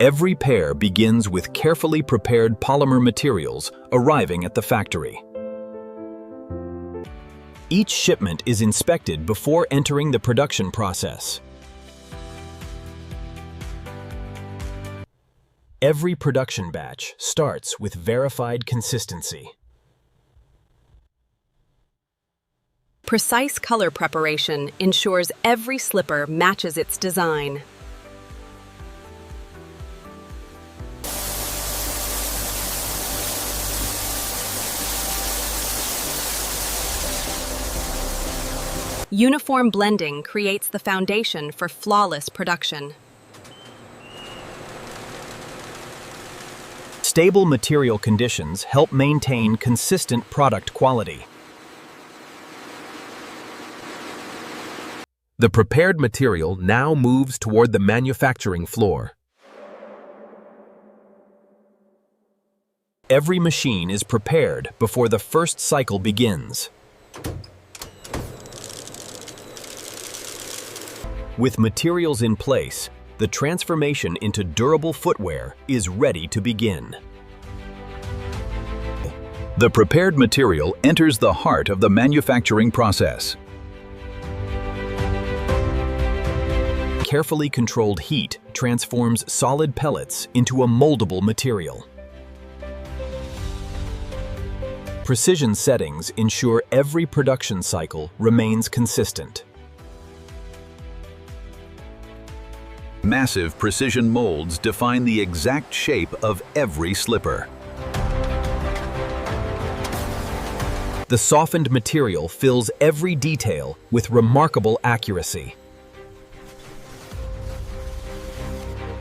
Every pair begins with carefully prepared polymer materials arriving at the factory. Each shipment is inspected before entering the production process. Every production batch starts with verified consistency. Precise color preparation ensures every slipper matches its design. Uniform blending creates the foundation for flawless production. Stable material conditions help maintain consistent product quality. The prepared material now moves toward the manufacturing floor. Every machine is prepared before the first cycle begins. With materials in place, the transformation into durable footwear is ready to begin. The prepared material enters the heart of the manufacturing process. Carefully controlled heat transforms solid pellets into a moldable material. Precision settings ensure every production cycle remains consistent. Massive precision molds define the exact shape of every slipper. The softened material fills every detail with remarkable accuracy.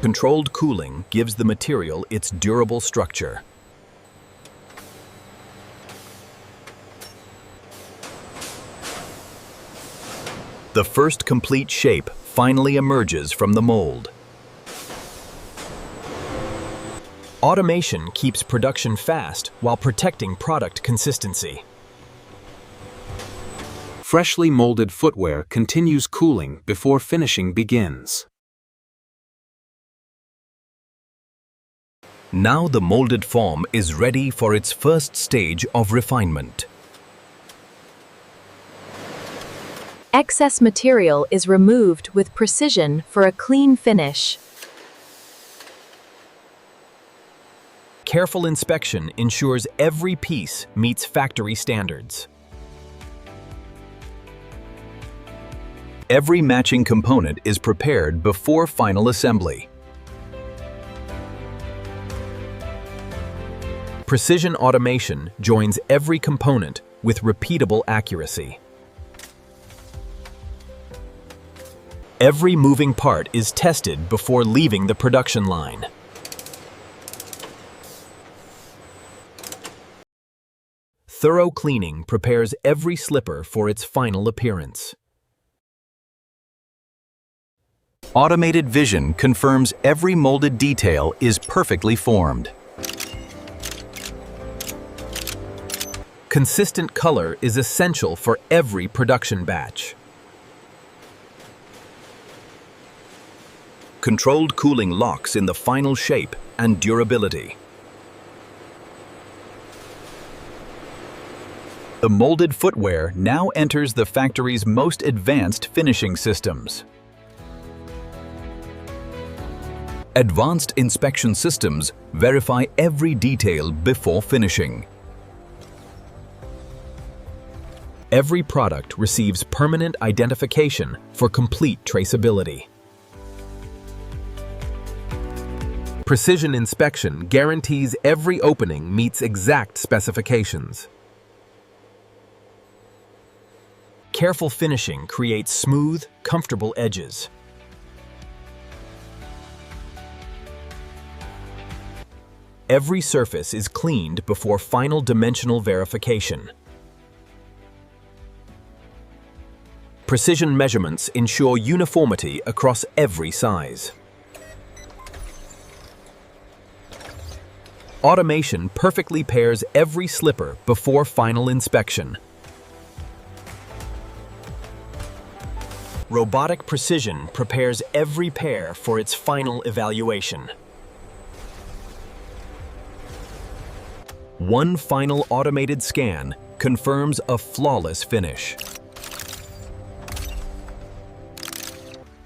Controlled cooling gives the material its durable structure. The first complete shape finally emerges from the mold. Automation keeps production fast while protecting product consistency. Freshly molded footwear continues cooling before finishing begins. Now the molded form is ready for its first stage of refinement. Excess material is removed with precision for a clean finish. Careful inspection ensures every piece meets factory standards. Every matching component is prepared before final assembly. Precision automation joins every component with repeatable accuracy. Every moving part is tested before leaving the production line. Thorough cleaning prepares every slipper for its final appearance. Automated vision confirms every molded detail is perfectly formed. Consistent color is essential for every production batch. Controlled cooling locks in the final shape and durability. The molded footwear now enters the factory's most advanced finishing systems. Advanced inspection systems verify every detail before finishing. Every product receives permanent identification for complete traceability. Precision inspection guarantees every opening meets exact specifications. Careful finishing creates smooth, comfortable edges. Every surface is cleaned before final dimensional verification. Precision measurements ensure uniformity across every size. Automation perfectly pairs every slipper before final inspection. Robotic precision prepares every pair for its final evaluation. One final automated scan confirms a flawless finish.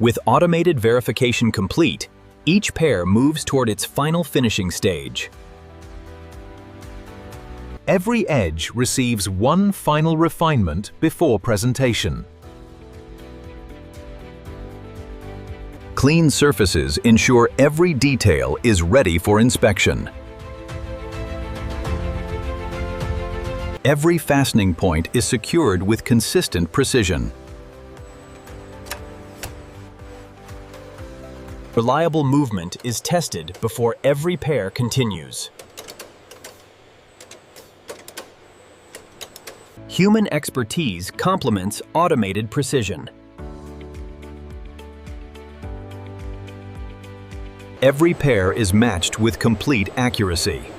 With automated verification complete, each pair moves toward its final finishing stage. Every edge receives one final refinement before presentation. Clean surfaces ensure every detail is ready for inspection. Every fastening point is secured with consistent precision. Reliable movement is tested before every pair continues. Human expertise complements automated precision. Every pair is matched with complete accuracy.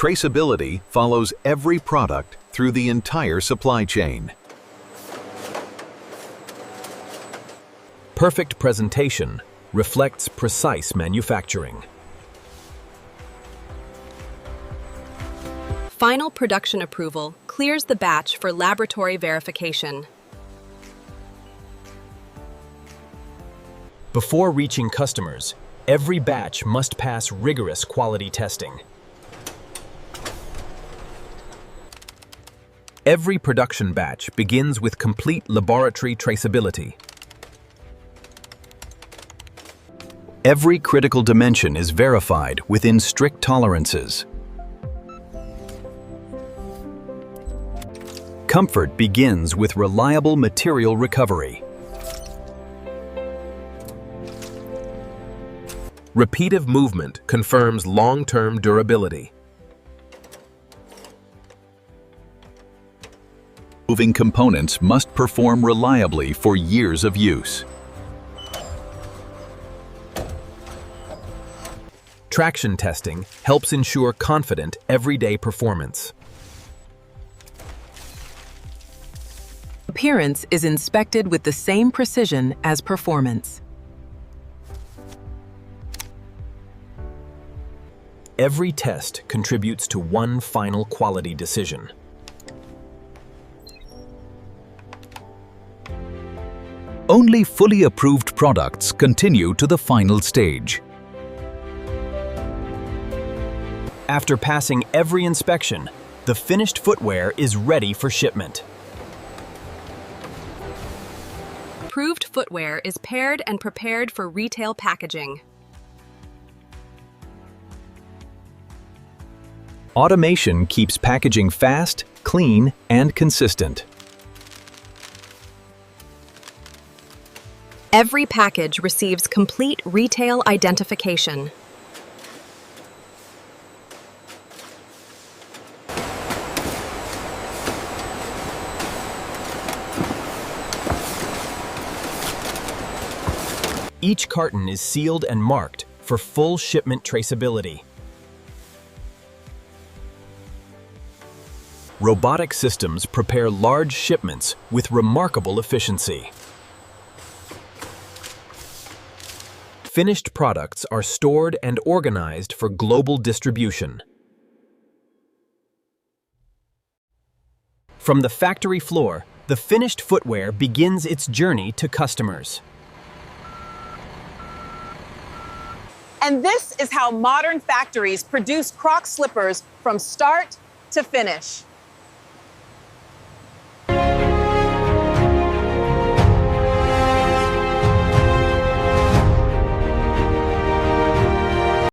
Traceability follows every product through the entire supply chain. Perfect presentation reflects precise manufacturing. Final production approval clears the batch for laboratory verification. Before reaching customers, every batch must pass rigorous quality testing. Every production batch begins with complete laboratory traceability. Every critical dimension is verified within strict tolerances. Comfort begins with reliable material recovery. Repeative movement confirms long-term durability. Moving components must perform reliably for years of use. Traction testing helps ensure confident everyday performance. Appearance is inspected with the same precision as performance. Every test contributes to one final quality decision. Only fully approved products continue to the final stage. After passing every inspection, the finished footwear is ready for shipment. Approved footwear is paired and prepared for retail packaging. Automation keeps packaging fast, clean, and consistent. Every package receives complete retail identification. Each carton is sealed and marked for full shipment traceability. Robotic systems prepare large shipments with remarkable efficiency. Finished products are stored and organized for global distribution. From the factory floor, the finished footwear begins its journey to customers. And this is how modern factories produce Crocs slippers from start to finish.